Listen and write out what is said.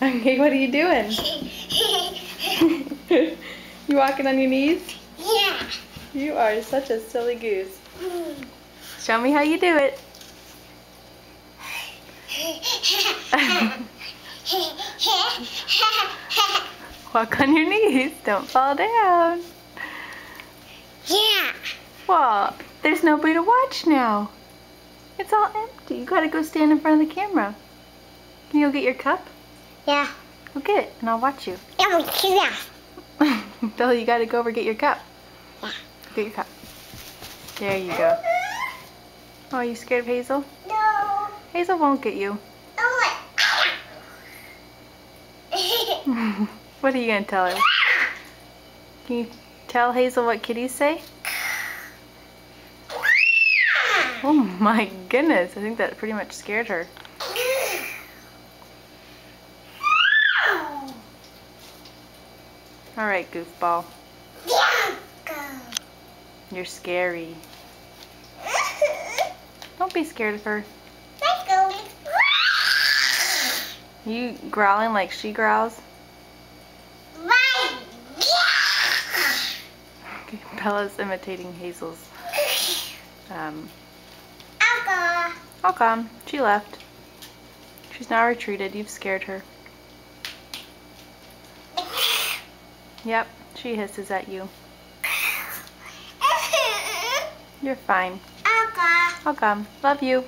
Okay, what are you doing? You walking on your knees? Yeah. You are such a silly goose. Show me how you do it. Walk on your knees. Don't fall down. Yeah. Well, there's nobody to watch now. It's all empty. You gotta go stand in front of the camera. Can you go get your cup? Yeah. Go get it, and I'll watch you. Yeah. Bill, you gotta go over get your cup. Yeah. Get your cup. There you go. Oh, are you scared of Hazel? No. Hazel won't get you. What are you gonna tell her? Can you tell Hazel what kitties say? Oh my goodness, I think that pretty much scared her. Alright, goofball. You're scary. Don't be scared of her. You growling like she growls? Okay, Bella's imitating Hazel's. How come? She left. She's now retreated. You've scared her. Yep, she hisses at you. You're fine. How come? Love you.